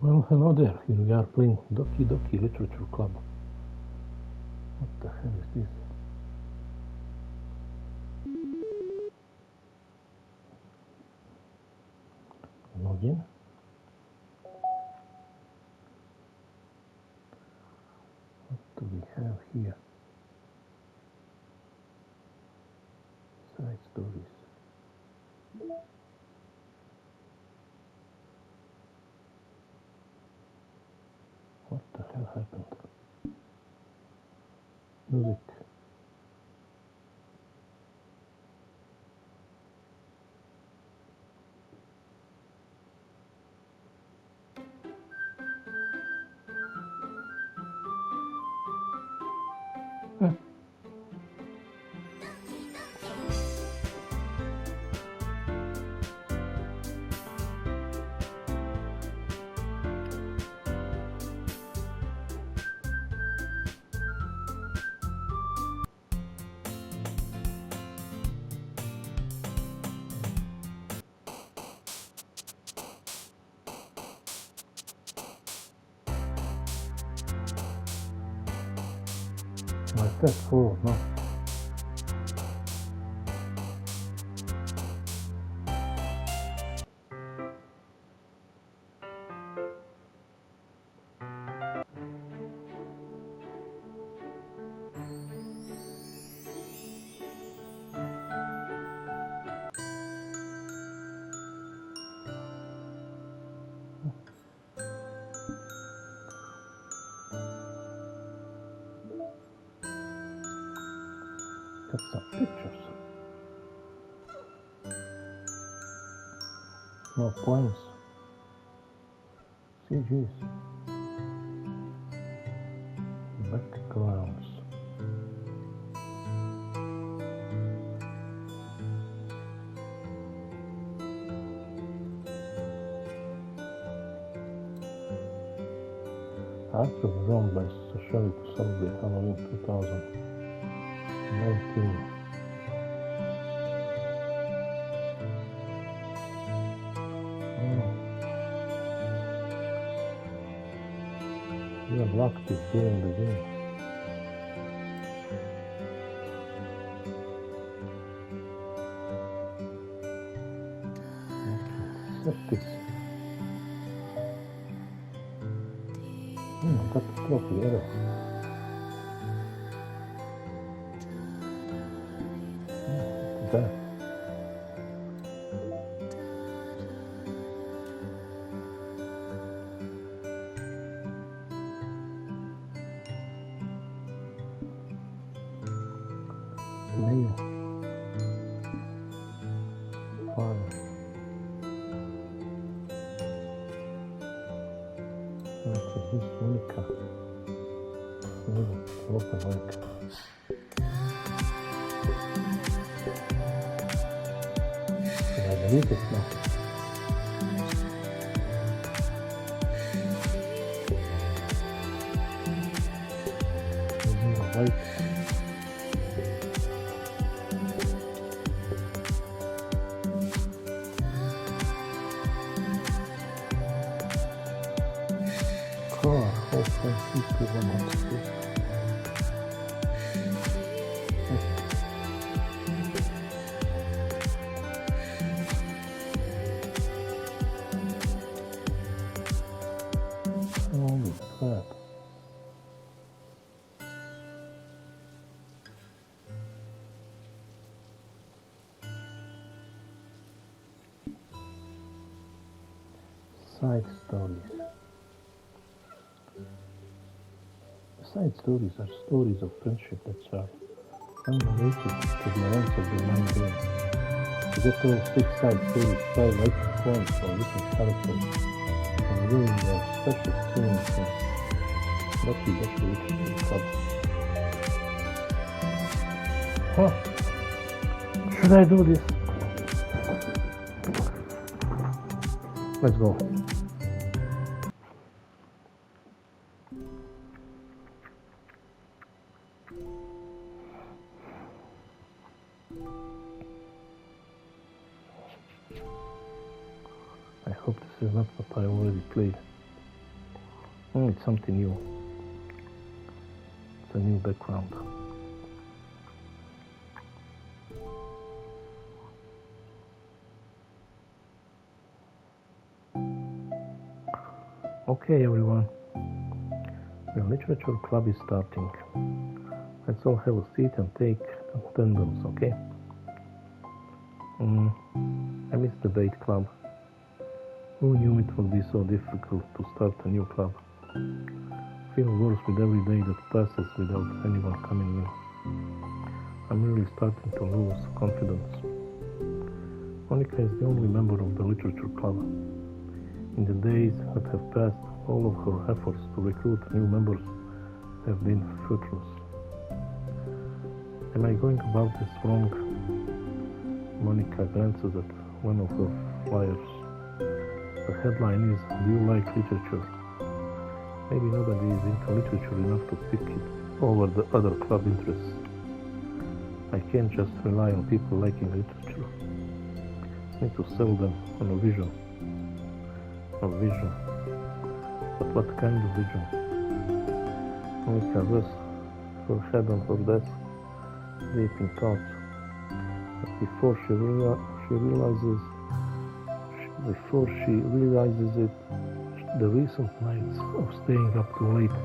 Well, hello there. Here we are playing Doki Doki Literature Club. What the hell is this? Login. What do we have here? Side stories. What the hell happened? Music. My fast forward, no? Got some pictures. No points. CGs. Backgrounds. Art was drawn by Society to celebrate Halloween 2019. You unlocked it during the game. Septics. I got the trophy error. What's that? Mail. File. What is this? Monica. Open Monica. Can I delete it now? White. Car, how can people want to do? Holy crap. Side stories. Side stories are stories of friendship that are unrelated to the events of the main game. To get all 6 side stories, try writing points for different characters and doing their special experiences. Doki Doki Literature Club. Huh? Should I do this? Let's go. I hope this is not what I already played. Oh, it's something new. It's a new background. Okay, everyone. The literature club is starting. Let's all have a seat and take attendance, okay? I miss the debate club. Who knew it would be so difficult to start a new club? I feel worse with every day that passes without anyone coming in. I'm really starting to lose confidence. Monica is the only member of the literature club. In the days that have passed, all of her efforts to recruit new members have been fruitless. Am I going about this wrong? Monica glances at one of her flyers. The headline is, "Do you like literature?" Maybe nobody is into literature enough to pick it over the other club interests. I can't just rely on people liking literature. I need to sell them on a vision. A vision. But what kind of vision? Monica rests her head on her desk, deep in thought. But before she realizes it, the recent nights of staying up too late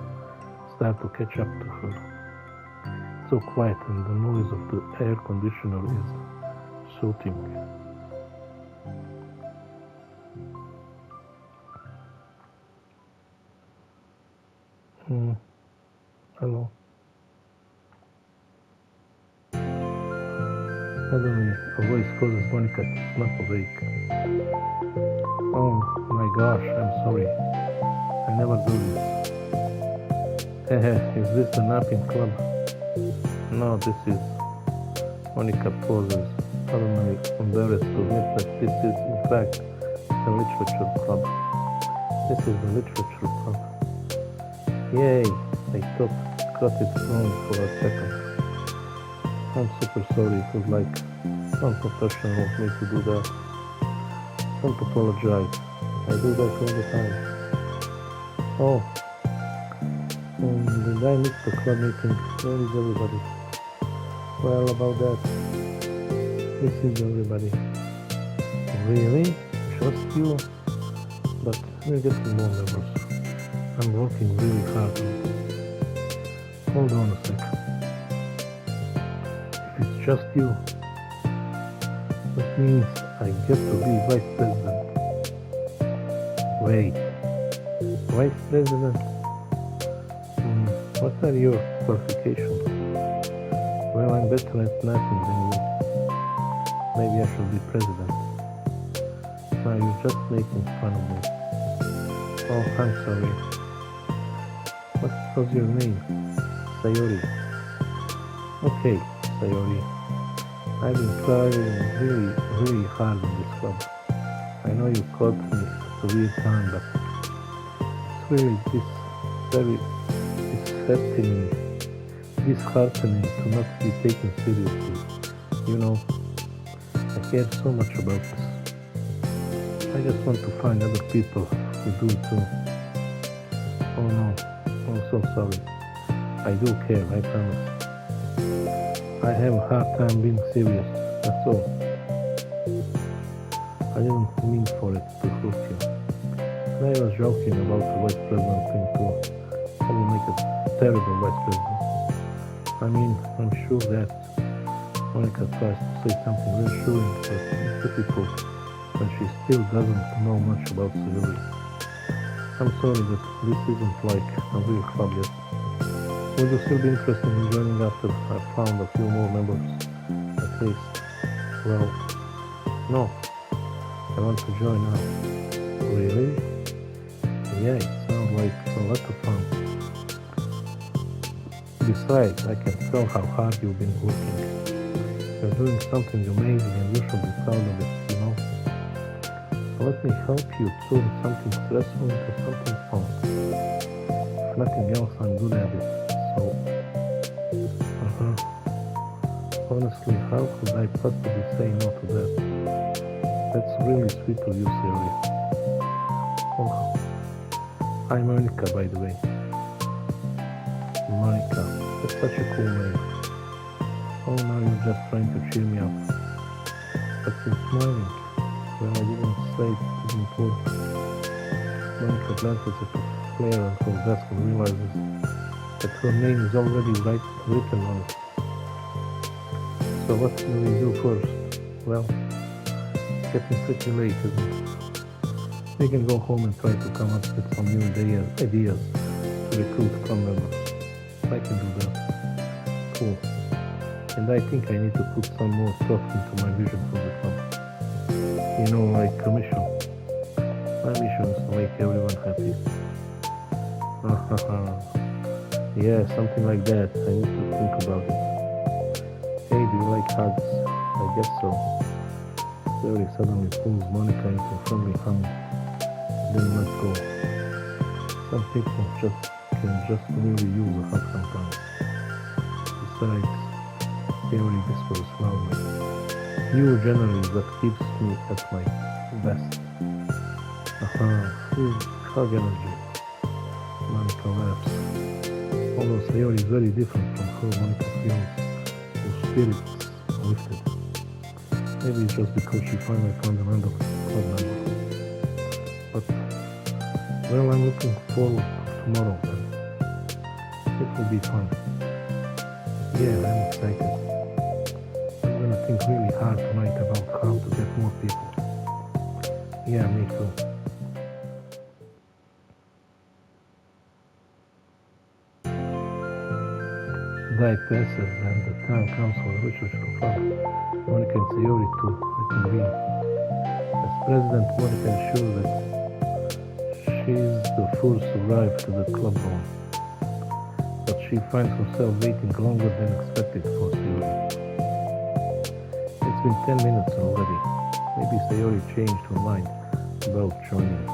start to catch up to her. It's so quiet and the noise of the air conditioner is soothing. Hello. Suddenly, a voice causes Monica to snap awake. Oh my gosh, I'm sorry. I never do this. Is this the napping club? No, this is... Monica pauses, suddenly embarrassed to admit that this is, in fact, the literature club. This is the literature club. Yay! I got it wrong for a second. I'm super sorry, it was like unprofessional of me to do that. Don't apologize. I do that all the time. Oh, did I miss the club meeting? Where is everybody? Well, about that, this is everybody. Really? Just you? But we're getting more members. I'm working really hard on it. Hold on a second. If it's just you, that means I get to be vice president. Wait, vice president? What are your qualifications? Well, I'm better at nothing than you. Maybe I should be president. Now you're just making fun of me. Oh, I'm sorry. What was your name? Sayori. Okay, Sayori. I've been trying really hard on this club. I know you caught me at a weird time, but it's really disheartening to not be taken seriously. You know, I care so much about this. I just want to find other people who do too. Oh no, I'm so sorry. I do care, I promise. I have a hard time being serious, that's all. I didn't mean for it to hurt you. And I was joking about the vice president thing too. I will make a terrible vice president. I mean, I'm sure that Monica tries to say something reassuring, but it's difficult when she still doesn't know much about Sayori. I'm sorry that this isn't like a real club yet. Would you still be interested in joining after I found a few more members? At least. Well, no. I want to join now. Really? Yeah, it sounds like a lot of fun. Besides, I can tell how hard you've been working. You're doing something amazing and you should be proud of it, you know? So let me help you turn something stressful into something fun. If nothing else, I'm good at it. So, honestly, how could I possibly say no to that? That's really sweet of you, Sayori. Oh, Hi Monica, by the way. Monica, that's such a cool name. Oh, now you're just trying to cheer me up. But you're smiling. Well, I didn't say it didn't work. Monica glances at the flare on her desk and realizes that her name is already written on it. So what do we do first? Well, it's getting pretty late, isn't it? We can go home and try to come up with some new ideas to recruit club members. I can do that. Cool. And I think I need to put some more thought into my vision for the club. You know, like a mission. My mission is to make everyone happy. Yeah, something like that. I need to think about it. Hey, do you like hugs? I guess so. Very suddenly pulls Monica into a friendly hug. Then let go. Some people can just really use a hug sometimes. Besides, Theory whispers loudly. You generally what keeps me at my best. Full hug energy. Monica laughs. Although Theory is very different from how Monica feels. Her spirits lifted. Maybe it's just because she finally found another club member. But, well, I'm looking forward to tomorrow then. It will be fun. Yeah, I'm excited. I'm gonna think really hard tonight about how to get more people. Yeah, me too. Day passes and the time comes for the Richard Club. Monica and Theory to reconvene. As president, Monica ensures that she is the first to arrive to the club room, but she finds herself waiting longer than expected for Theory. It's been 10 minutes already. Maybe Theory changed her mind about joining.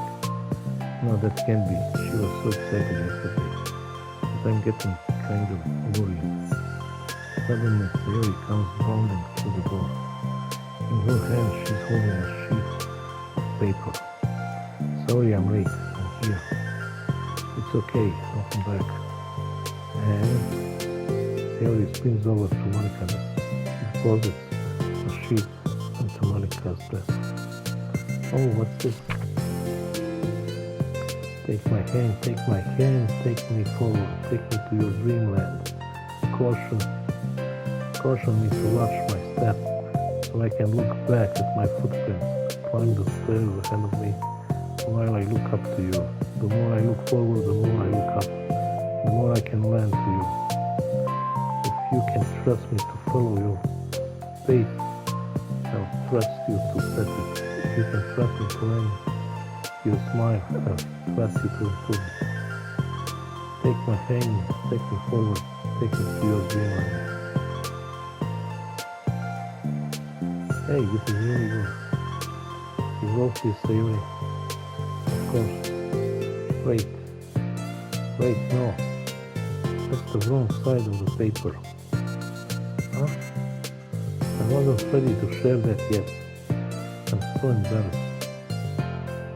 No, that can't be. She was so excited yesterday. But I'm getting kind of worried. Suddenly, Theory comes bounding through the door. In her hand, she's holding a sheet of paper. Sorry, I'm late. I'm here. It's okay. I'll come back. And Theory spins over to Monica and deposits a sheet into Monica's desk. Oh, what's this? Take my hand, take me forward, take me to your dreamland. Caution me to watch my step, so I can look back at my footprints, climb the stairs ahead of me, while I look up to you. The more I look forward, the more I look up, the more I can land to you. If you can trust me to follow your pace, I'll trust you to set it. If you can trust me to end your smile, I'll trust you to improve it. Take my hand, take me forward, take me to your dreamland. Hey, this is really good. You wrote this Theory. Of course. Wait, no. That's the wrong side of the paper. Huh? I wasn't ready to share that yet. I'm so embarrassed.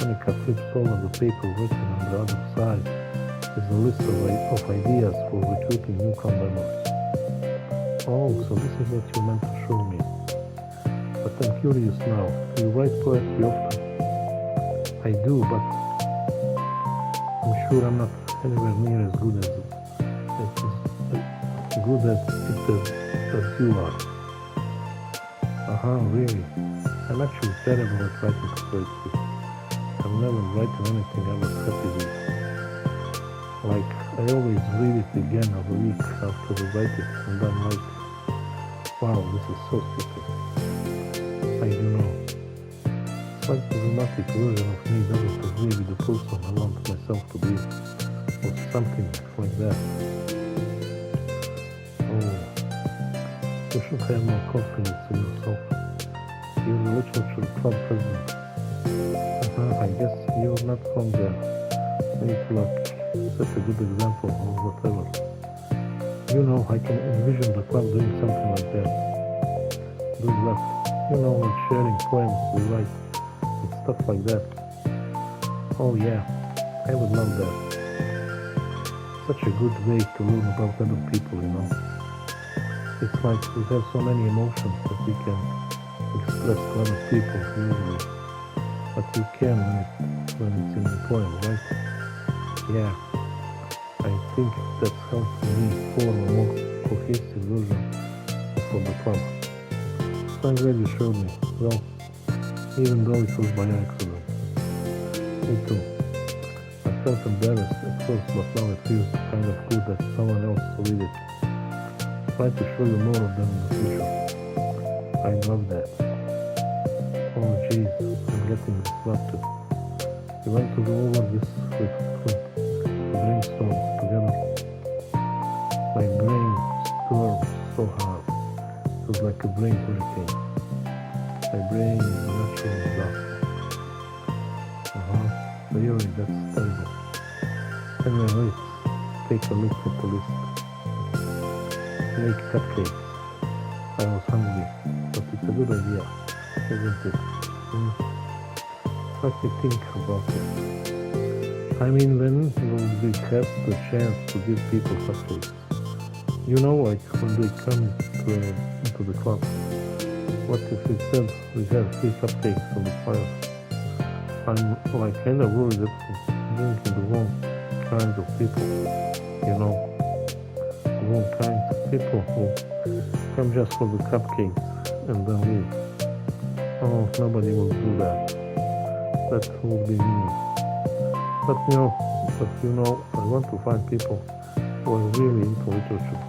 Monica flips over the paper written on the other side is a list of ideas for recruiting new club members. Oh, so this is what you meant to show me. But I'm curious now. Do you write poetry often? I do, but I'm sure I'm not anywhere near as good at it as you are. Really? I'm actually terrible at writing poetry. I've never written anything I was happy with. Like, I always read it again a week after I write it, and I'm like, wow, this is so stupid. I don't know. It's like the romantic version of me doesn't agree with the person I want myself to be, or something like that. Oh, you should have more confidence in yourself. You're the literature club president. I guess you're not from there. Maybe like set a good example or whatever. You know, I can envision the club doing something like that. Good luck. You know, like sharing poems we write and stuff like that. Oh yeah, I would love that. Such a good way to learn about other people, you know. It's like we have so many emotions that we can express to other people usually. But we can when it's in the poem, right? Yeah, I think that's helping me form a more cohesive version for the club. So I'm glad you showed me. Well, even though it was by accident. Me too. I felt embarrassed at first, but now it feels kind of good that someone else read it. Try to show you more of them in the future. I love that. Oh jeez, I'm getting distracted. We want to go over this with brainstorm together. My brain stormed so hard. It was like a brain hurricane. My brain is a natural disaster. Really, that's terrible. Anyway, let's take a look at the list. Make cupcakes. I was hungry, but it's a good idea, isn't it? What do you think about it? I mean, when will we have the chance to give people cupcakes? You know, like when they come into the club. What if we said we have 3 cupcakes on the fire? I'm like kinda worried that we're bringing the wrong kinds of people, you know, wrong kinds of people who come just for the cupcakes and then leave. Oh, nobody will do that. That would be mean. But you know, I want to find people who are really into literature,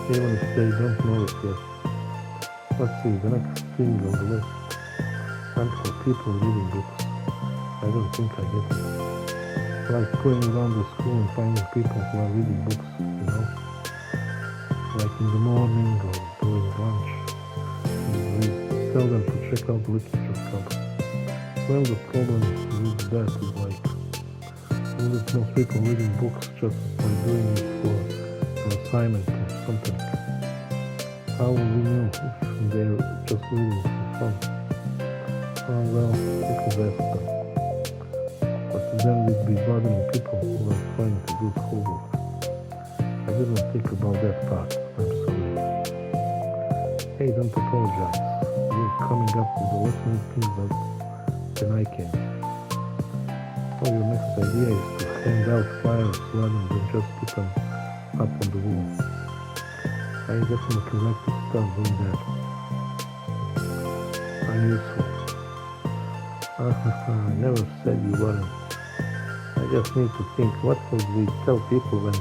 even if they don't know it yet. Let's see, the next thing on the list. And for people reading books. I don't think I get it. Like going around the school and finding people who are reading books, you know? Like in the morning or during lunch. And we tell them to check out the literature club. Well, the problem with that is like, most people reading books just by doing it for an assignment or something. How will we know if they're just reading for fun? Oh well, we could ask them. But then we'd be bothering people who are trying to do schoolwork. I didn't think about that part. I'm sorry. Hey, don't apologize. You're coming up with a lot more things than I can. So your next idea is to hand out flyers rather than just put them up on the wall. I definitely like to start doing that. I'm useful. I never said you weren't. I just need to think, what would we tell people when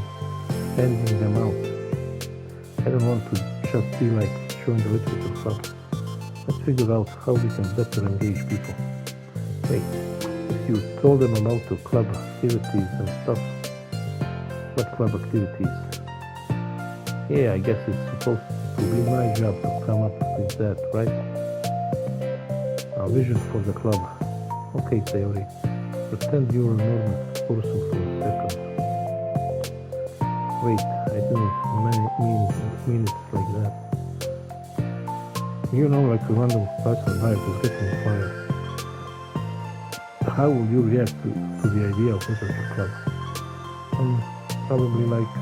handing them out? I don't want to just be like showing the literature club. Let's figure out how we can better engage people. Wait, if you told them about the club activities and stuff, what club activities? Yeah, I guess it's supposed to be my job to come up with that, right? A vision for the club. Okay, Sayori, pretend you're a normal person for a second. Wait, I didn't mean it like that. You know, like a random passerby is getting fired. How would you react to the idea of literature club? Probably like,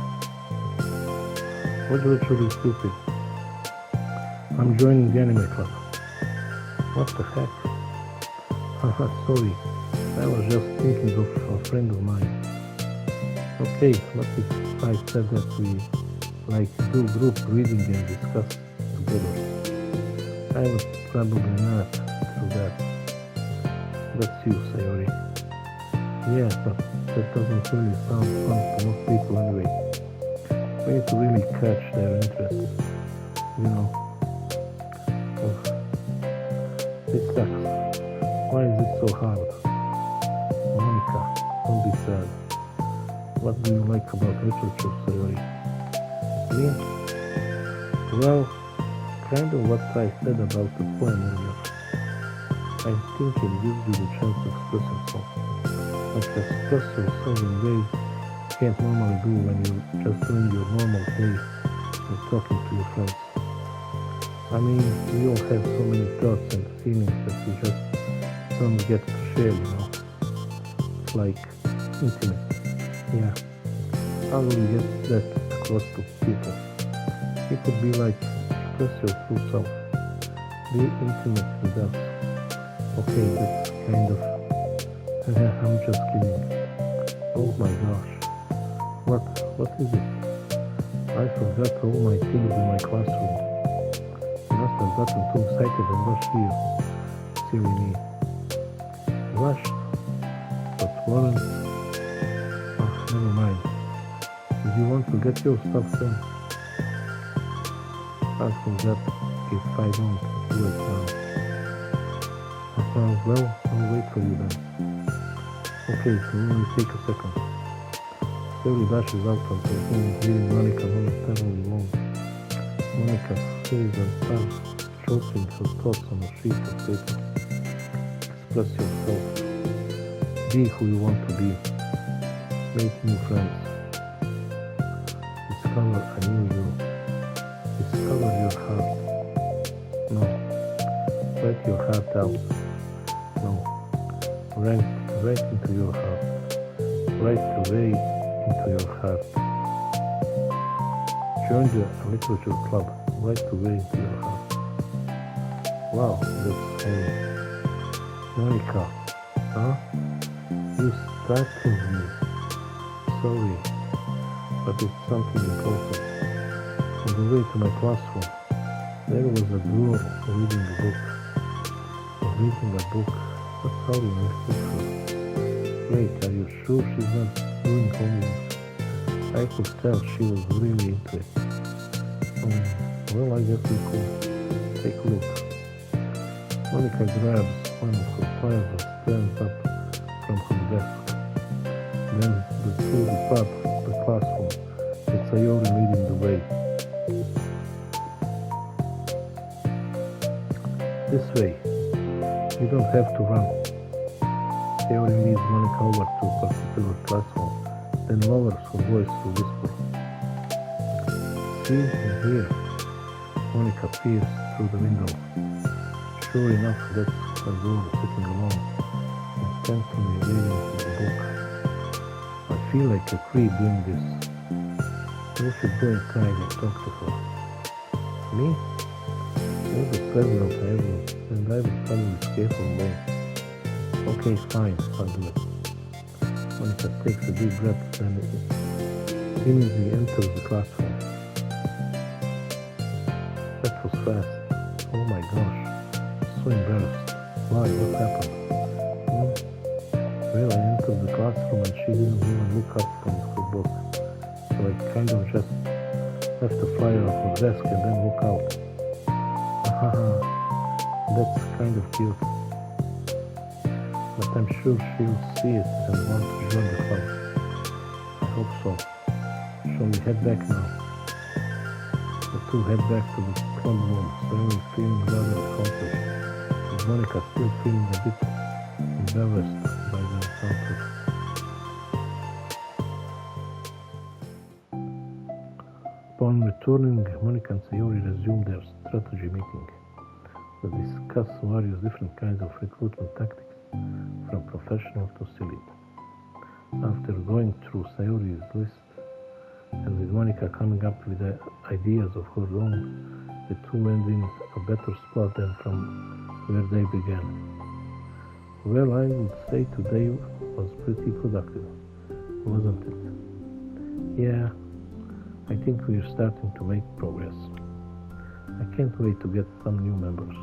what's literally stupid? I'm joining the anime club. What the heck? Sorry, I was just thinking of a friend of mine. Okay, what if I said that we like do group reading and discuss together? I would probably not do that. That's you, Sayori. Yeah, but that doesn't really sound fun to most people anyway. We need to really catch their interest. You know. This sucks. Why is it so hard? Monica, don't be sad. What do you like about literature, Sayori? Me? Well, kind of what I said about the poem earlier. I think it gives you the chance to express yourself. Like express yourself in ways you can't normally do when you're just doing your normal day and talking to your friends. I mean, we all have so many thoughts and feelings that we just don't get to share, you know. It's like intimate. Yeah. How do you get that across to people? It could be like, express your true self. Be intimate with us. Okay, that's kind of... I'm just kidding. Oh my gosh. What is it? I forgot all my things in my classroom. I must have gotten too excited and rushed here. Silly me. Rushed? But Warren... never mind. Did you want to get your stuff then? I forgot if I don't do it now. Well, I'll wait for you then. Okay, so only take a second. Sayori dashes out from her home, leaving Monica momentarily alone. Monica stays and starts jotting her thoughts on a sheet of paper. Express yourself. Be who you want to be. Make new friends. Discover a new you. Discover your heart. No. Let your heart out. No. Right into your heart. Right away into your heart. Join the literature club. Right away into your heart. Wow, that's funny. Monica, huh? You startled me. Sorry, but it's something important. On the way to my classroom, there was a girl reading a book. Reading a book? That's how you mistook her. Wait, are you sure she's not doing homework? I could tell she was really into it. Well, I guess we could take a look. Monica grabs one of her files and stands up from her desk. Then, through the classroom, it's Sayori leading the way. This way. You don't have to run. Sayori leads Monica over to a particular classroom, then lowers her voice to whisper. See in here. Monica peers through the window. Sure enough, that's a girl sitting alone, intently reading the book. I feel like a creep doing this. You should go inside and talk to her. Me? You're the president of everyone, and I will probably escape away. Okay, fine, I'll do it. Monica takes a deep breath and immediately enters the classroom. That was fast. Oh my gosh. So embarrassed. Why? What happened? Well, I entered the classroom and she didn't even look up from her book. So I kind of just left the flyer on her desk and then walked out. That's kind of cute. But I'm sure she'll see it and want to join the club. I hope so. Shall we head back now? The two head back to the club room, Sayori feeling rather accomplished, and Monica still feeling a bit embarrassed by the encounter. Upon returning, Monica and Sayori resumed their strategy meeting. They discussed various different kinds of recruitment tactics, from professional to silly. After going through Sayori's list, and with Monica coming up with the ideas of her own, the two ended in a better spot than from where they began. Well, I would say today was pretty productive, wasn't it? Yeah, I think we're starting to make progress. I can't wait to get some new members.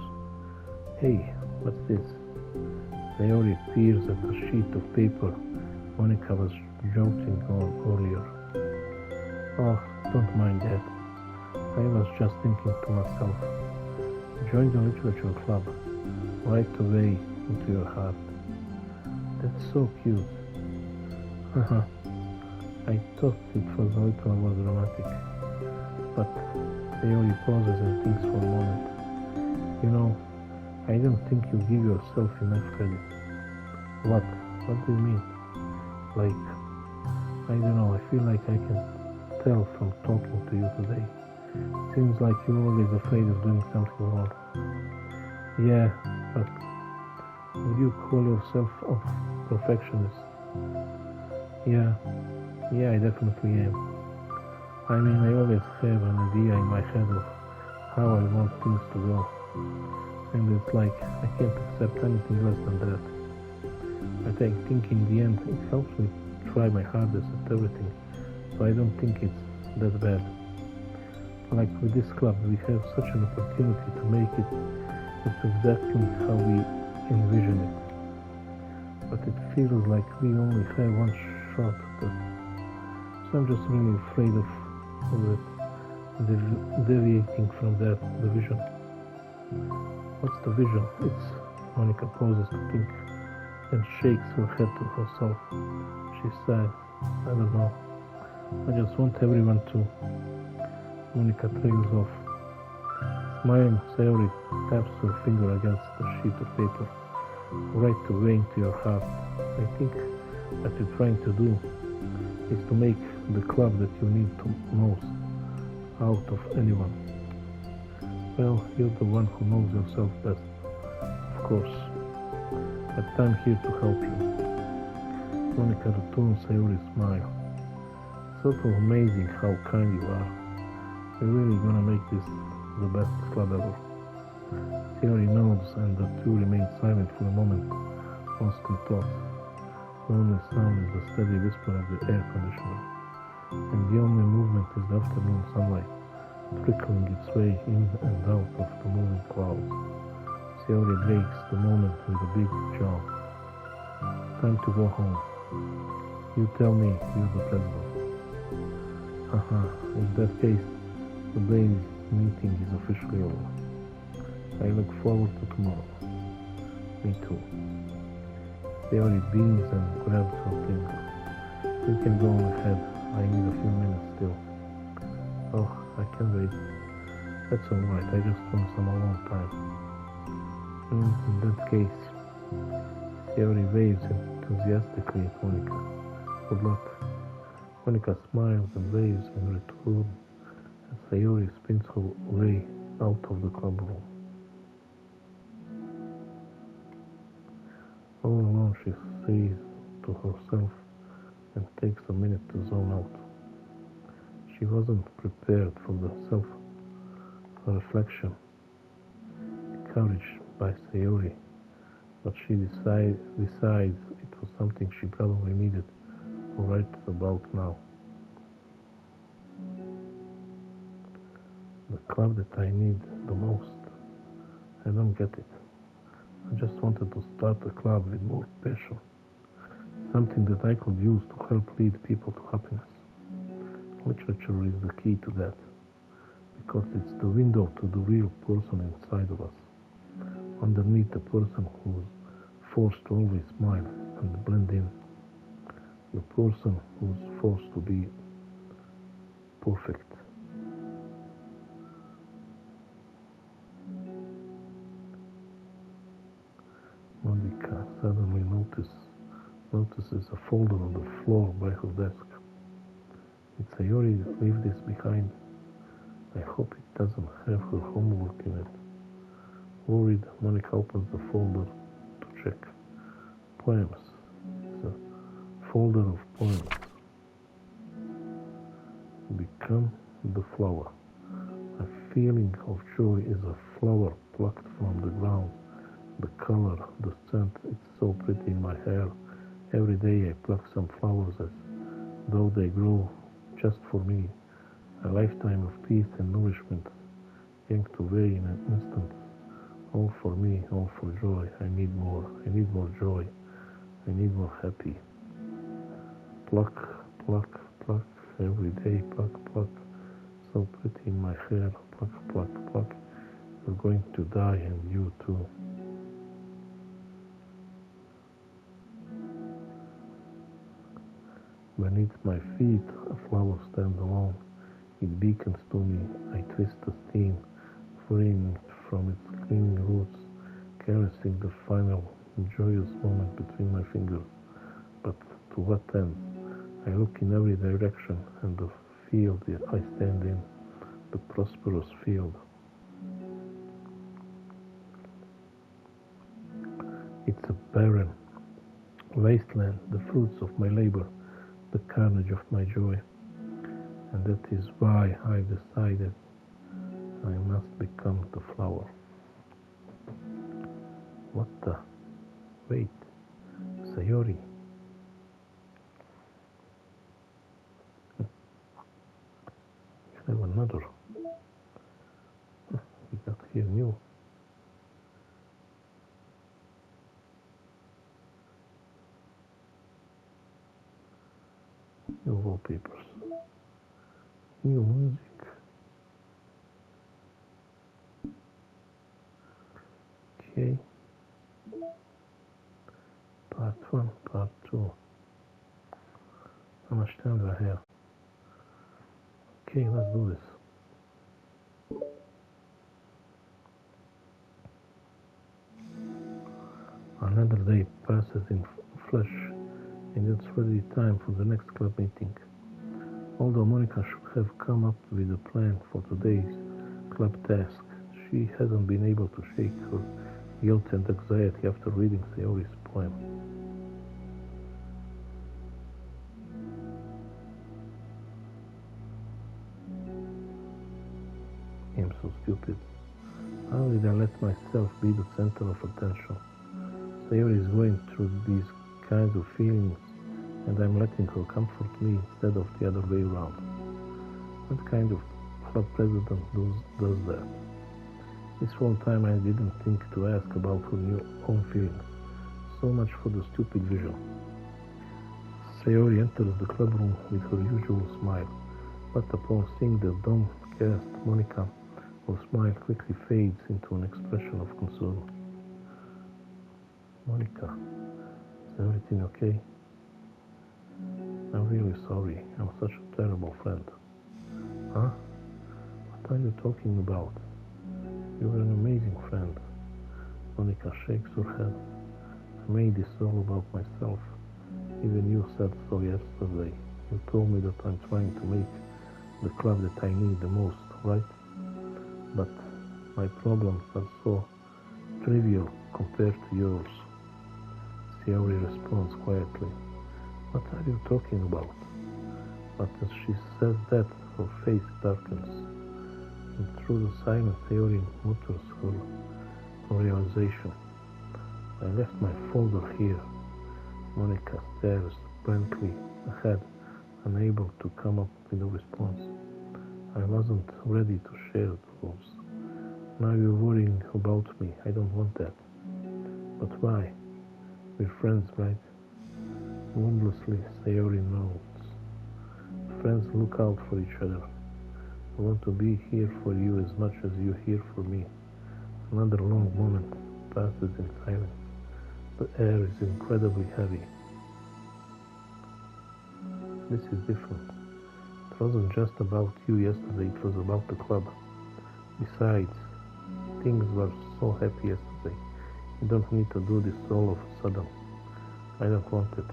Hey, what's this? Sayori appears at the sheet of paper Monica was jotting on earlier. Oh, don't mind that. I was just thinking to myself. Join the literature club. Right away into your heart. That's so cute. I thought it was a little more dramatic. But Sayori pauses and thinks for a moment. You know, I don't think you give yourself enough credit. What? What do you mean? Like, I don't know, I feel like I can tell from talking to you today. Seems like you're always afraid of doing something wrong. Yeah, but would you call yourself a perfectionist? Yeah, yeah, I definitely am. I mean, I always have an idea in my head of how I want things to go. And it's like, I can't accept anything less than that. But I think in the end, it helps me try my hardest at everything. So I don't think it's that bad. Like with this club, we have such an opportunity to make it into exactly how we envision it. But it feels like we only have one shot at it. So I'm just really afraid of it deviating from that, the vision. What's the vision? It's Monica pauses to think, then shakes her head to herself. She sighs. I don't know. I just want everyone to. Monica trails off. Smiling, Sayori taps her finger against the sheet of paper. Right away into your heart. I think what you're trying to do is to make the club that you need to most out of anyone. Well, you're the one who knows yourself best, of course. But I'm here to help you. Monica returns Sayori's smile. Sort of amazing how kind you are. You're really gonna make this the best club ever. Sayori nods and the two remain silent for a moment, lost in thought. The only sound is the steady whisper of the air conditioner, and the only movement is the afternoon sunlight, trickling its way in and out of the moving clouds. Sayori breaks the moment with a big jaw. Time to go home. You tell me you're the president. Haha, in that case, today's meeting is officially over. I look forward to tomorrow. Me too. Sayori beams and grabs her finger. You can go on ahead. I need a few minutes still. Oh, I can wait. That's alright, I just want some alone time. In that case, Sayori waves enthusiastically at Monica. Good luck. Monica smiles and waves in return as Sayori spins her way out of the club room. All alone, she says to herself and takes a minute to zone out. She wasn't prepared for the self-reflection encouraged by Sayori, but she decides it was something she probably needed right about now. The club that I need the most. I don't get it. I just wanted to start a club with more passion. Something that I could use to help lead people to happiness. Literature is the key to that, because it's the window to the real person inside of us. Underneath the person who's forced to always smile and blend in. The person who's forced to be perfect. Monica suddenly notices a folder on the floor by her desk. Did Sayori leave this behind? I hope it doesn't have her homework in it. Worried, Monica opens the folder to check. Poems. It's a folder of poems. Become the flower. A feeling of joy is a flower plucked from the ground. The color, the scent, it's so pretty in my hair. Every day I pluck some flowers as though they grow just for me. A lifetime of peace and nourishment yanked away in an instant. All for me, all for joy. I need more joy. I need more happy. Pluck, pluck, pluck, every day, pluck, pluck. So pretty in my hair, pluck, pluck, pluck. You're going to die and you too. Beneath my feet, a flower stands alone. It beckons to me. I twist the stem, freeing it from its clinging roots, caressing the final, joyous moment between my fingers. But to what end? I look in every direction, and the field I stand in, the prosperous field. It's a barren wasteland, the fruits of my labor the carnage of my joy, and that is why I decided I must become the flower. What the? Wait, Sayori. You have another. We got here new. New wallpapers. New music. Okay. Part 1, Part 2. How much time do I have? Okay, let's do this. Another day passes in flesh, and it's already time for the next club meeting. Although Monica should have come up with a plan for today's club task, she hasn't been able to shake her guilt and anxiety after reading Sayori's poem. I'm so stupid. How did I let myself be the center of attention? Sayori is going through these kinds of feelings, and I'm letting her comfort me instead of the other way around. What kind of club president does that? This whole time I didn't think to ask about her own feelings. So much for the stupid vision. Sayori enters the club room with her usual smile, but upon seeing the downcast Monica, her smile quickly fades into an expression of concern. Monica, is everything okay? I'm really sorry. I'm such a terrible friend. Huh? What are you talking about? You're an amazing friend. Monica shakes her head. I made this all about myself. Even you said so yesterday. You told me that I'm trying to make the club that I need the most, right? But my problems are so trivial compared to yours. Sayori responds quietly. What are you talking about? But as she says that, her face darkens. And through the silence, Sayori mutters her realization. I left my folder here. Monica stares blankly ahead, unable to come up with a response. I wasn't ready to share those. Now you're worrying about me. I don't want that. But why? We're friends, right? Wordlessly, Sayori nods. Friends look out for each other. I want to be here for you as much as you're here for me. Another long moment passes in silence. The air is incredibly heavy. This is different. It wasn't just about you yesterday, it was about the club. Besides, things were so happy yesterday. You don't need to do this all of a sudden. I don't want it.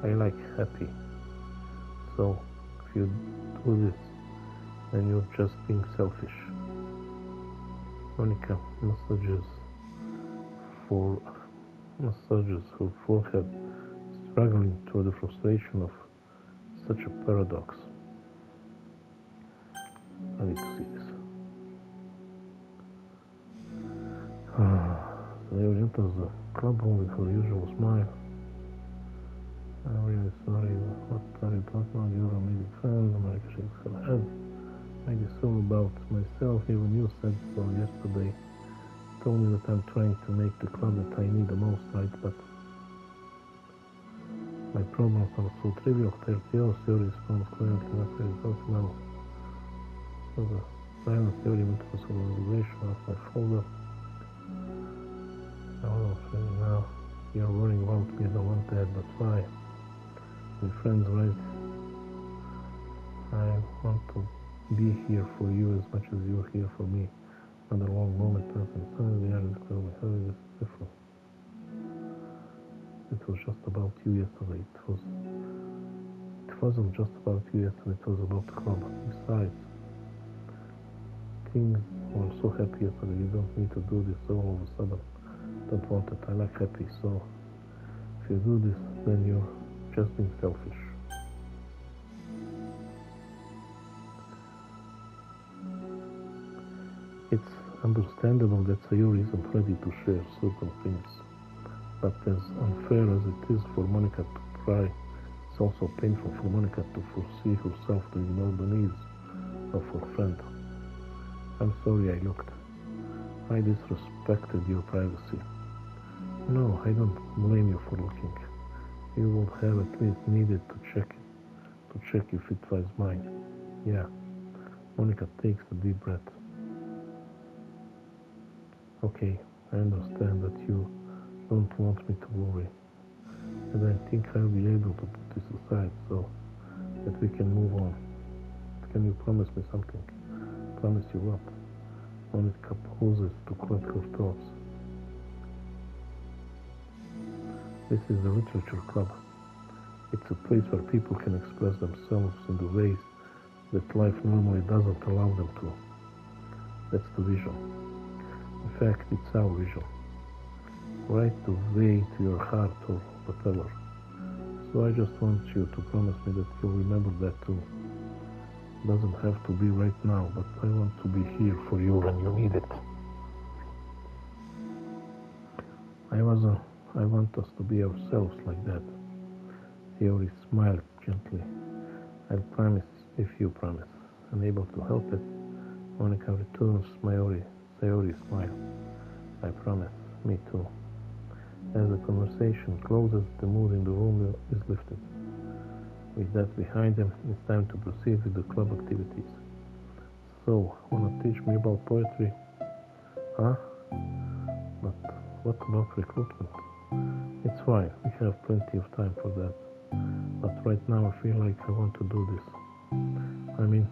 I like happy. So, if you do this, then you're just being selfish. Monica massages her forehead, struggling through the frustration of such a paradox. I need to see this. Sayori enters the club room with her usual smile. I'm really sorry. What are you talking about? You're a amazing friend. Monica shakes her head. Made this all about myself. Even you said so yesterday. Told me that I'm trying to make the club that I need the most, right? But my problems are so trivial. Sayori responds quietly. That's what you're talking about. So the silence Sayori went to the realization of my folder. I don't really now. You're worrying about me. I don't want that, but why? We're friends, right? I want to be here for you as much as you're here for me. Another long moment passed and suddenly I discovered how this is different. It was just about you yesterday. It wasn't just about you yesterday, it was about the club. Besides, things were so happy yesterday. You don't need to do this all of a sudden. Don't want it. I like happy, so if you do this, then you're just being selfish. It's understandable that Sayuri isn't ready to share certain things, but as unfair as it is for Monica to try, it's also painful for Monica to foresee herself to ignore the needs of her friend. I'm sorry I looked. I disrespected your privacy. No, I don't blame you for looking. You would have at least needed to check if it was mine. Yeah. Monica takes a deep breath. Okay, I understand that you don't want me to worry. And I think I'll be able to put this aside so that we can move on. Can you promise me something? Promise you what? Monica pauses to collect her thoughts. This is the literature club. It's a place where people can express themselves in the ways that life normally doesn't allow them to. That's the vision. In fact, it's our vision. Right the way to your heart or whatever. So I just want you to promise me that you'll remember that too. It doesn't have to be right now, but I want to be here for you when you need it. I want us to be ourselves like that. Sayori smiled gently. I'll promise if you promise. Unable to help it, Monica returns Sayori's smile. I promise. Me too. As the conversation closes, the mood in the room is lifted. With that behind them, it's time to proceed with the club activities. So, wanna teach me about poetry? Huh? But what about recruitment? It's fine, we have plenty of time for that. But right now I feel like I want to do this. I mean,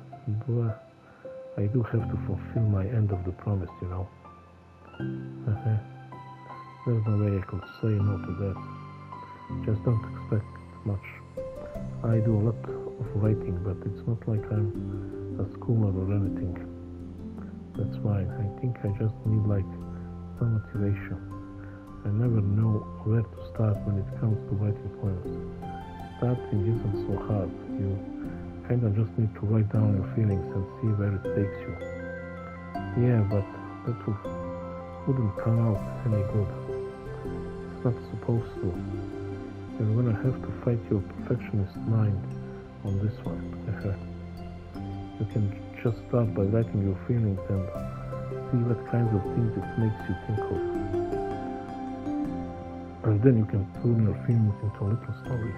I do have to fulfill my end of the promise, you know. There's no way I could say no to that. Just don't expect much. I do a lot of writing, but it's not like I'm a scholar or anything. That's fine. I think I just need like some motivation. I never know where to start when it comes to writing poems. Starting isn't so hard. You kinda just need to write down your feelings and see where it takes you. Yeah, but that wouldn't come out any good. It's not supposed to. You're gonna have to fight your perfectionist mind on this one. You can just start by writing your feelings and see what kinds of things it makes you think of. And then you can turn your feelings into a little story.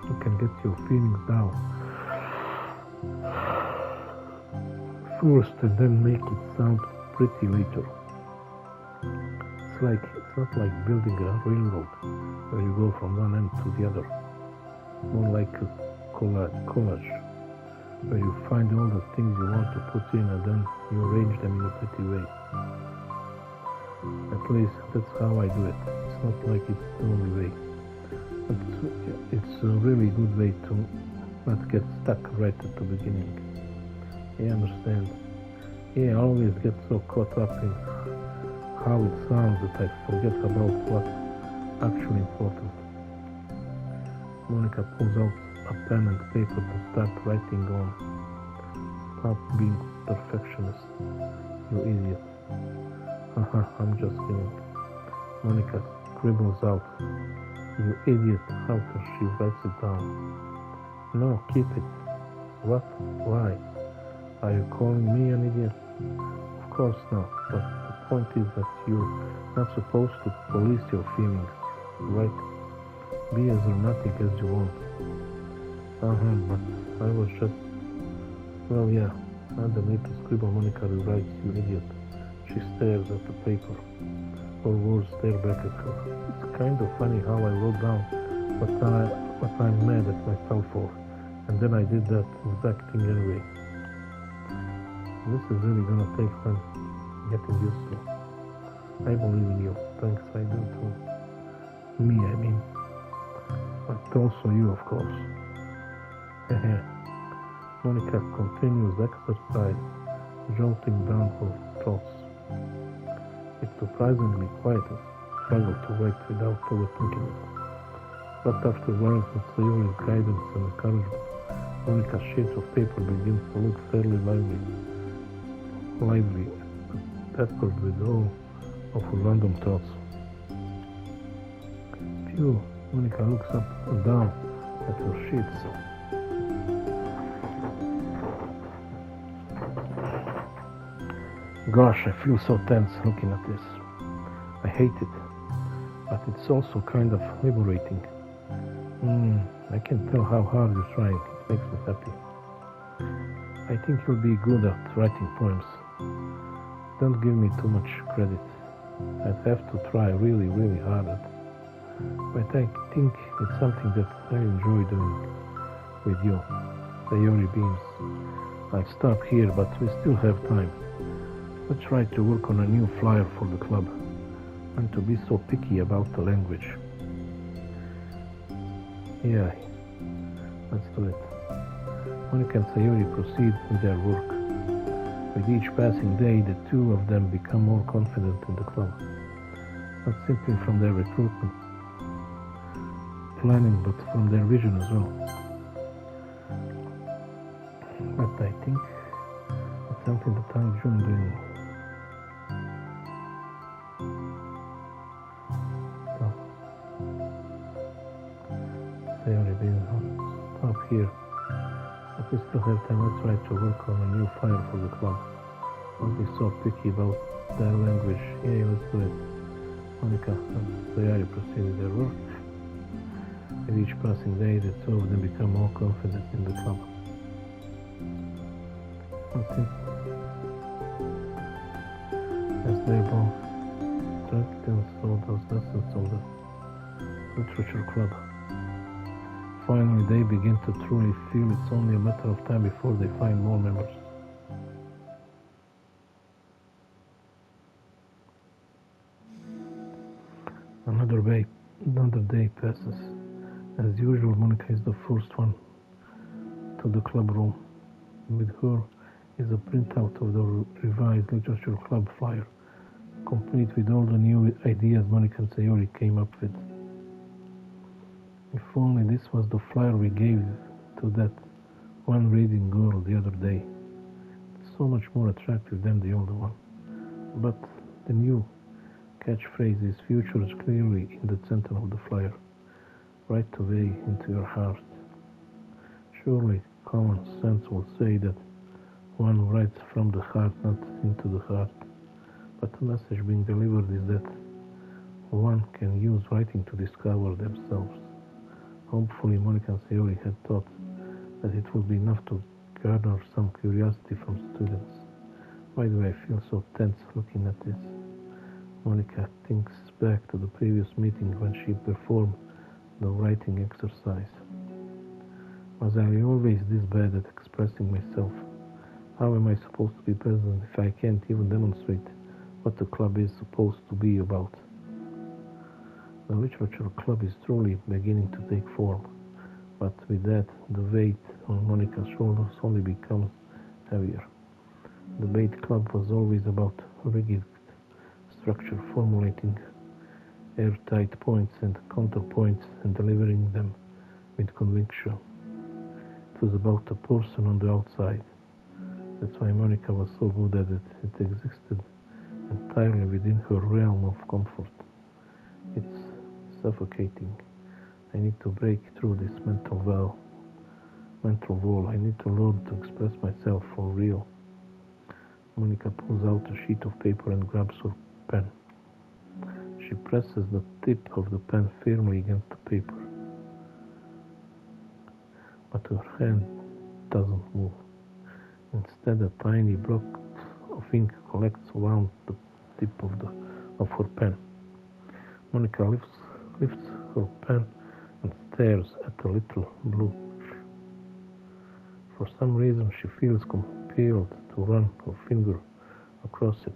You can get your feelings down first and then make it sound pretty later. It's not like building a railroad where you go from one end to the other. More like a collage where you find all the things you want to put in and then you arrange them in a pretty way. At least that's how I do it. It's not like it's the only way. But it's a really good way to not get stuck right at the beginning. I understand. Yeah, I always get so caught up in how it sounds that I forget about what's actually important. Monica pulls out a pen and paper to start writing on. Stop being perfectionist, you idiot. Haha, I'm just kidding. Monica scribbles out, you idiot, after she writes it down. No, keep it. What? Why? Are you calling me an idiot? Of course not, but the point is that you're not supposed to police your feelings, right? Be as dramatic as you want. But I was just... Well, yeah, underneath the scribble Monica rewrites, you idiot. She stares at the paper. Her words stare back at her. It's kind of funny how I wrote down what I'm mad at myself for, and then I did that exact thing anyway. This is really gonna take some getting used to. I believe in you. Thanks, I do too. Me, I mean. But also you, of course. Monica continues exercise, jotting down her thoughts. It's surprisingly quiet as she struggles to write without overthinking it. But after a while, with Sayori's guidance and encouragement, Monica's sheets of paper begins to look fairly lively. lively, peppered with all of her random thoughts. Phew, Monica looks up and down at her sheets. Gosh, I feel so tense looking at this. I hate it, but it's also kind of liberating. I can tell how hard you're trying. It makes me happy. I think you'll be good at writing poems. Don't give me too much credit. I'd have to try really, really hard at it. But I think it's something that I enjoy doing with you, Sayori Beams. I'll stop here, but we still have time. Let's try to work on a new flyer for the club, and to be so picky about the language. Yeah, let's do it. Monica and Sayori proceed with their work. With each passing day, the two of them become more confident in the club. Not simply from their recruitment planning, but from their vision as well. But I think it's something that I'm doing. So, Sayori being stop here. But we still have time. Let's try to work on a new flyer for the club. Don't be so picky about their language. Yeah, let's do it. Monica and Sayori proceed with their work. With each passing day, the two of them become more confident in the club. As they both practice all those lessons of the literature club, finally they begin to truly feel it's only a matter of time before they find more members. Another day passes. As usual, Monica is the first one to the club room. With her is a printout of the revised literature club flyer, complete with all the new ideas Monica and Sayori came up with. If only this was the flyer we gave to that one reading girl the other day. It's so much more attractive than the older one. But the new catchphrase is "Future" is clearly in the center of the flyer, right away into your heart. Surely common sense will say that one writes from the heart, not into the heart. But the message being delivered is that one can use writing to discover themselves. Hopefully Monica and Sayori had thought that it would be enough to garner some curiosity from students. Why do I feel so tense looking at this? Monica thinks back to the previous meeting when she performed the writing exercise. Was I always this bad at expressing myself? How am I supposed to be present if I can't even demonstrate what the club is supposed to be about? The literature club is truly beginning to take form, but with that, the weight on Monica's shoulders only becomes heavier. The debate club was always about rigid structure, formulating airtight points and counterpoints and delivering them with conviction. It was about a person on the outside. That's why Monica was so good at it. It existed entirely within her realm of comfort. It's suffocating. I need to break through this mental wall. I need to learn to express myself for real. Monica pulls out a sheet of paper and grabs her pen. She presses the tip of the pen firmly against the paper, but her hand doesn't move. Instead, a tiny block of ink collects around the tip of her pen. Monica lifts her pen and stares at the little blue. For some reason, she feels compelled to run her finger across it.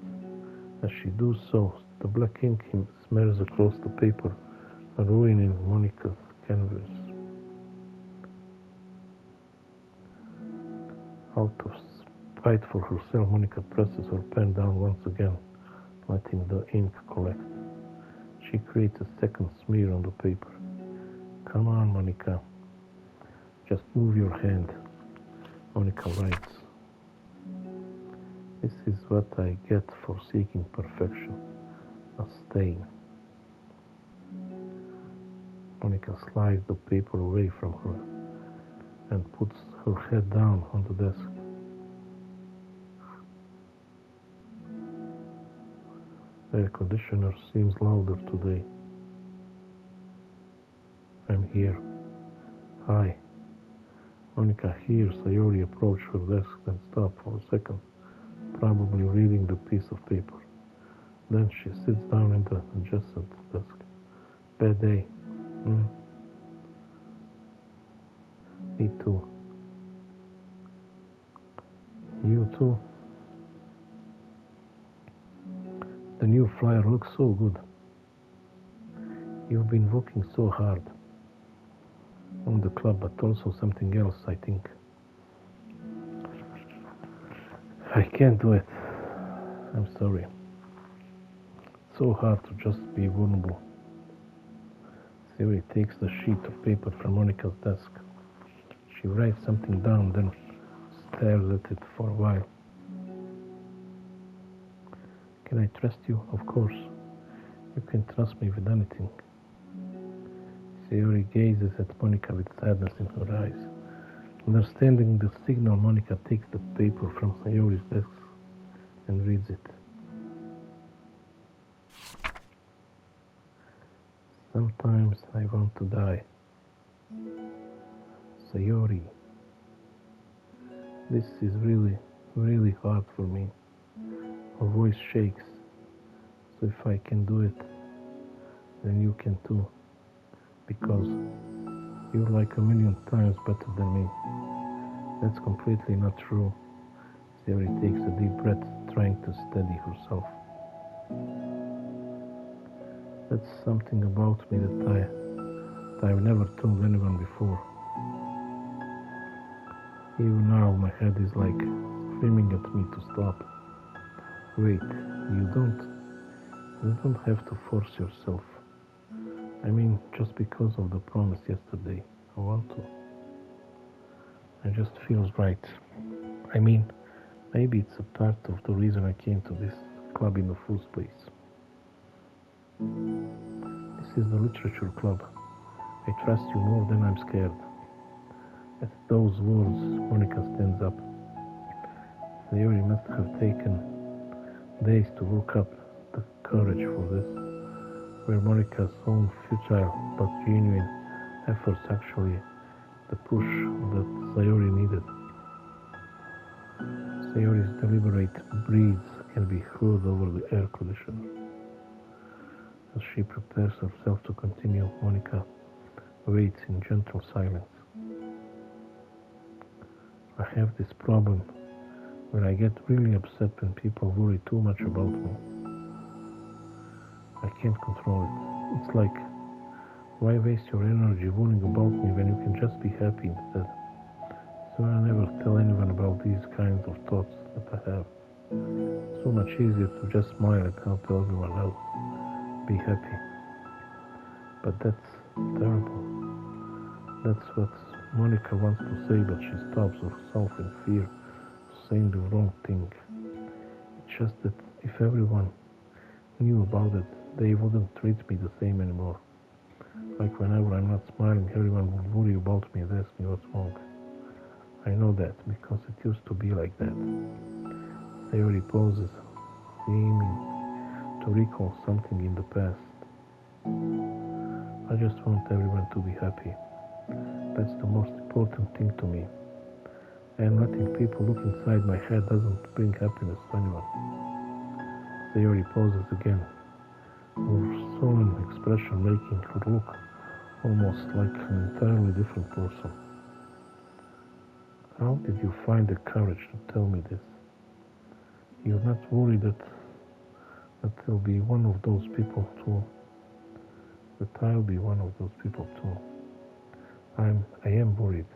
As she does so, the black ink smears across the paper, ruining Monica's canvas. Out of spite for herself, Monica presses her pen down once again, letting the ink collect. She creates a second smear on the paper. Come on, Monica. Just move your hand. Monica writes. This is what I get for seeking perfection, a stain. Monica slides the paper away from her and puts her head down on the desk. The air conditioner seems louder today. I'm here. Hi. Monica hears Sayori approach her desk and stop for a second, probably reading the piece of paper. Then she sits down at the adjacent desk. Bad day. Me too. You too. The new flyer looks so good. You've been working so hard on the club, but also something else, I think. I can't do it. I'm sorry. It's so hard to just be vulnerable. Sayori takes the sheet of paper from Monica's desk. She writes something down, then stares at it for a while. Can I trust you? Of course. You can trust me with anything. Sayori gazes at Monica with sadness in her eyes. Understanding the signal, Monica takes the paper from Sayori's desk and reads it. Sometimes I want to die. Sayori, this is really, really hard for me. Her voice shakes. So if I can do it, then you can too. Because you're like a million times better than me. That's completely not true. Sayori takes a deep breath, trying to steady herself. That's something about me that I've never told anyone before. Even now my head is like screaming at me to stop. Wait, you don't have to force yourself. I mean, just because of the promise yesterday, I want to. It just feels right. I mean, maybe it's a part of the reason I came to this club in the first place. This is the literature club. I trust you more than I'm scared. At those words, Monica stands up. Sayori must have taken days to work up the courage for this, where Monica's own futile but genuine efforts actually the push that Sayori needed. Sayori's deliberate breaths can be heard over the air conditioner. As she prepares herself to continue, Monica waits in gentle silence. I have this problem where I get really upset when people worry too much about me. I can't control it. It's like, why waste your energy worrying about me when you can just be happy instead? So I never tell anyone about these kinds of thoughts that I have. It's so much easier to just smile and help everyone else be happy. But that's terrible. That's what Monica wants to say, but she stops herself in fear of saying the wrong thing. It's just that if everyone knew about it, they wouldn't treat me the same anymore. Like whenever I'm not smiling, everyone would worry about me and ask me what's wrong. I know that because it used to be like that. Sayori pauses, seeming to recall something in the past. I just want everyone to be happy. That's the most important thing to me. And letting people look inside my head doesn't bring happiness to anyone. Sayori pauses again, her sullen expression making her look almost like an entirely different person. How did you find the courage to tell me this? You're not worried that I'll be one of those people too? That I'll be one of those people too? I am worried.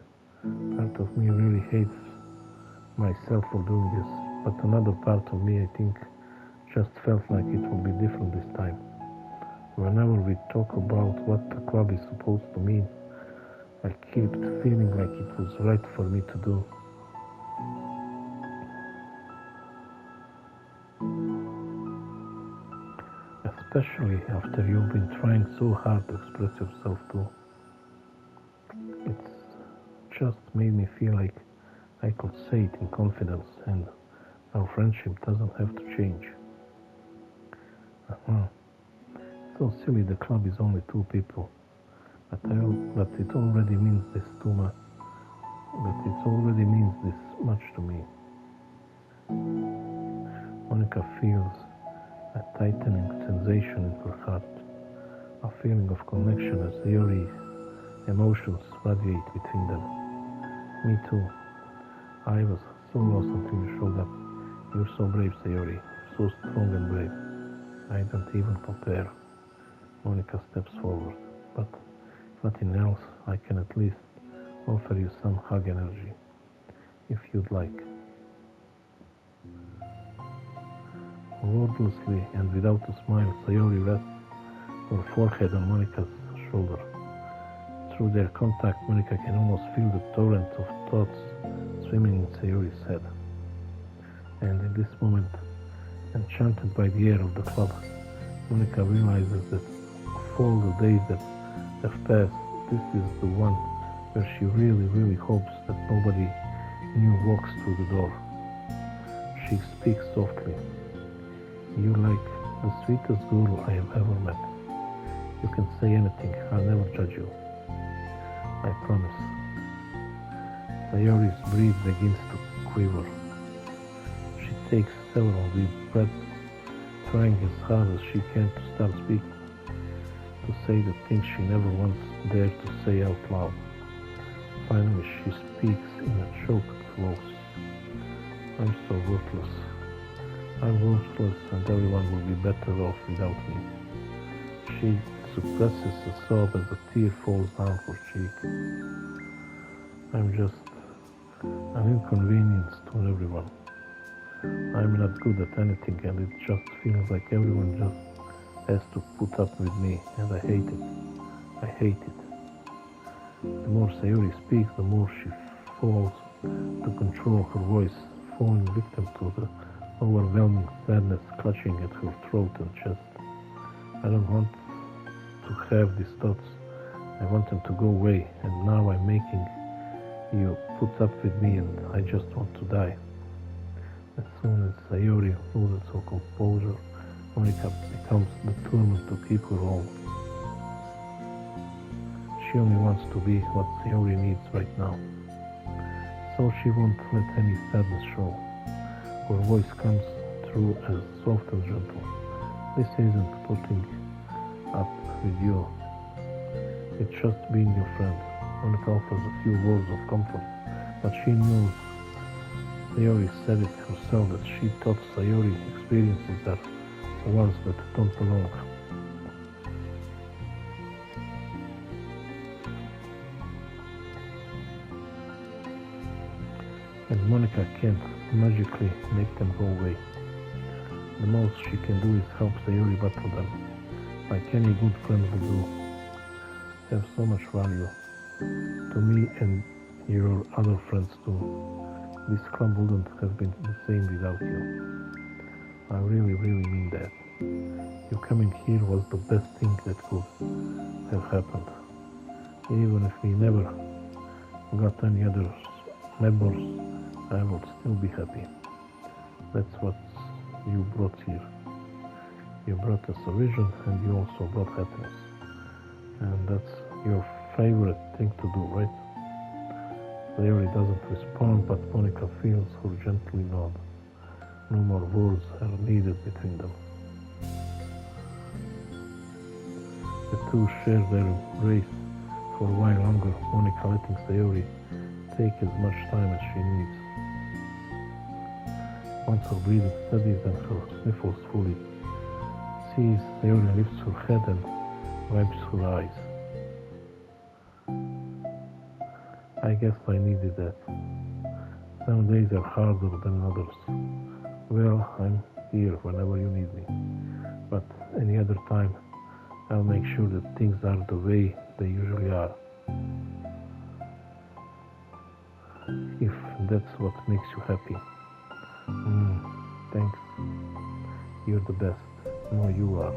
Part of me really hates myself for doing this, but another part of me, I think, just felt like it would be different this time. Whenever we talk about what the club is supposed to mean, I kept feeling like it was right for me to do. especially after you've been trying so hard to express yourself too. It's just made me feel like I could say it in confidence and our friendship doesn't have to change. Uh-huh. It's so silly the club is only two people, but it already means this too much. But it already means this much to me. Monica feels a tightening sensation in her heart, a feeling of connection as Sayori's emotions radiate between them. Me too. I was so lost until you showed up. You're so brave, Sayori. So strong and brave. I don't even compare. Monica steps forward. But if nothing else, I can at least offer you some hug energy, if you'd like. Wordlessly and without a smile, Sayori rests her forehead on Monica's shoulder. Through their contact, Monica can almost feel the torrent of thoughts swimming in Sayori's head. And in this moment, enchanted by the air of the club, Monica realizes that of all the days that have passed, this is the one where she really hopes that nobody new walks through the door. She speaks softly. You're like the sweetest girl I have ever met. You can say anything, I'll never judge you. I promise. Sayori's breath begins to quiver. She takes several deep breaths, trying as hard as she can to start speaking, to say the things she never once dared to say out loud. Finally, she speaks in a choked voice. I'm so worthless. I'm worthless and everyone will be better off without me. She suppresses a sob as a tear falls down her cheek. I'm just an inconvenience to everyone. I'm not good at anything and it just feels like everyone just has to put up with me and I hate it. I hate it. The more Sayori speaks, the more she falls to control her voice, falling victim to the overwhelming sadness clutching at her throat and chest. I don't want to have these thoughts. I want them to go away, and now I'm making you put up with me and I just want to die. As soon as Sayori loses her composure, Monica becomes determined to keep her own. She only wants to be what Sayori needs right now. So she won't let any sadness show. Her voice comes through as soft and gentle. This isn't putting up with you. It's just being your friend. Monica offers a few words of comfort, but she knew Sayori said it herself that she thought Sayori experiences are the ones that don't belong. And Monica can't magically make them go away. The most she can do is help Sayori battle them, like any good friend will do. They have so much value to me and your other friends too. This club wouldn't have been the same without you. I really mean that. You coming here was the best thing that could have happened. Even if we never got any other members, I will still be happy. That's what you brought here. You brought us a vision and you also brought happiness. And that's your favorite thing to do, right? Sayori doesn't respond, but Monica feels her gently nod. No more words are needed between them. The two share their embrace for a while longer, Monica letting Sayori take as much time as she needs. Once her breathing steadies and her sniffles fully cease, Sayori lifts her head and wipes her eyes. I guess I needed that. Some days are harder than others. Well, I'm here whenever you need me. But any other time, I'll make sure that things are the way they usually are. If that's what makes you happy. Thanks. You're the best. No, you are.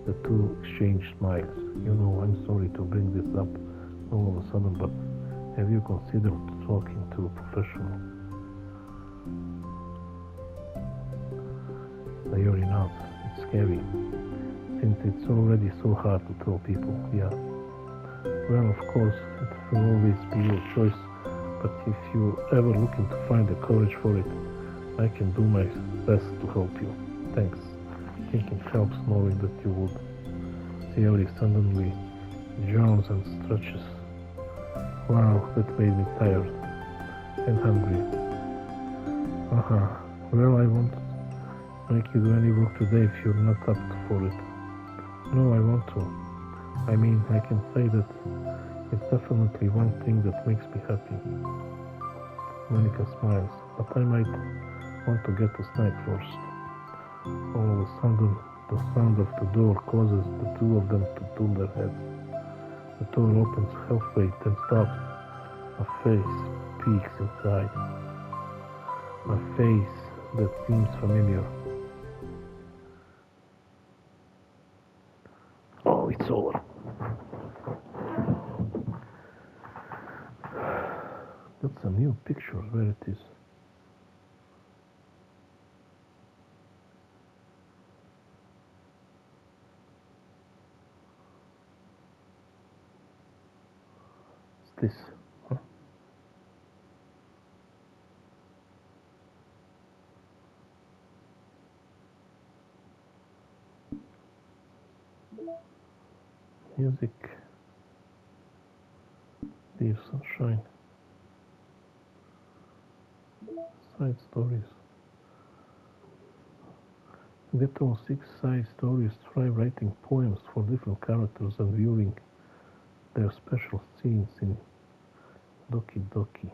The two exchange smiles. You know, I'm sorry to bring this up all of a sudden, but have you considered talking to a professional? Sayori nods. It's scary, since it's already so hard to tell people, yeah. Well, of course, it will always be your choice, but if you're ever looking to find the courage for it, I can do my best to help you. Thanks. I think it helps knowing that you would. Sayori suddenly yawns and stretches. Wow, that made me tired and hungry. Well, I won't make you do any work today if you're not up for it. No, I want to. I mean, I can say that it's definitely one thing that makes me happy. Monica smiles, but I might want to get a snack first. All of a sudden, the sound of the door causes the two of them to turn their heads. The door opens halfway, then stops. A face peeks inside. A face that seems familiar. Oh, it's over. That's a new picture, where it is. This, huh? Music, Dear Sunshine, side stories. Get all 6 side stories, try writing poems for different characters and viewing their special scenes in Doki Doki.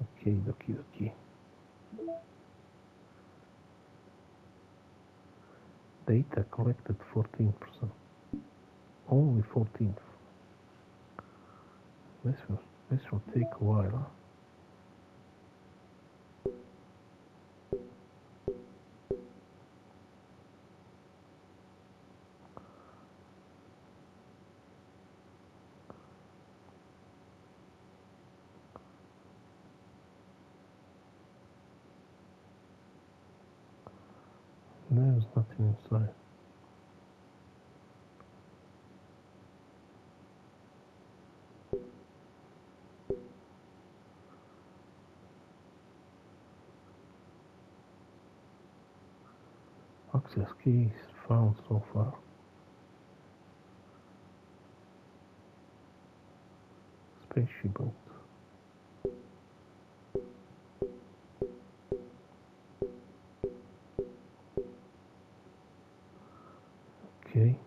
Okay, Doki Doki. Data collected 14%. Only 14th. This will take a while, huh? There's nothing inside. Access keys found so far. Spaceship boat. Okay.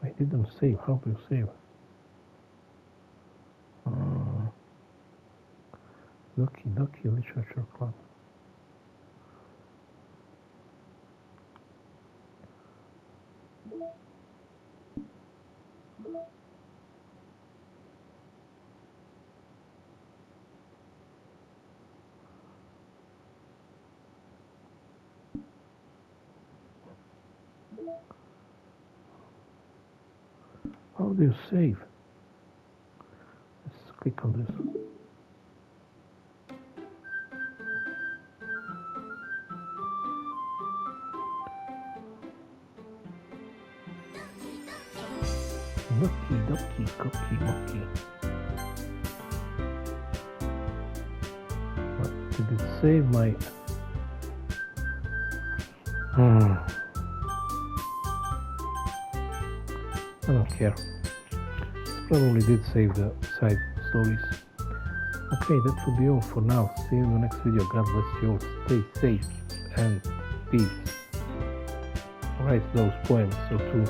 I didn't save. How do you save? Doki Doki Literature Club. How do you save? Let's click on this. Doki Doki Doki Doki. But did it save my... I don't care. Probably did save the side stories. Okay, that will be all for now. See you in the next video. God bless you all. Stay safe and peace. Write those poems so too.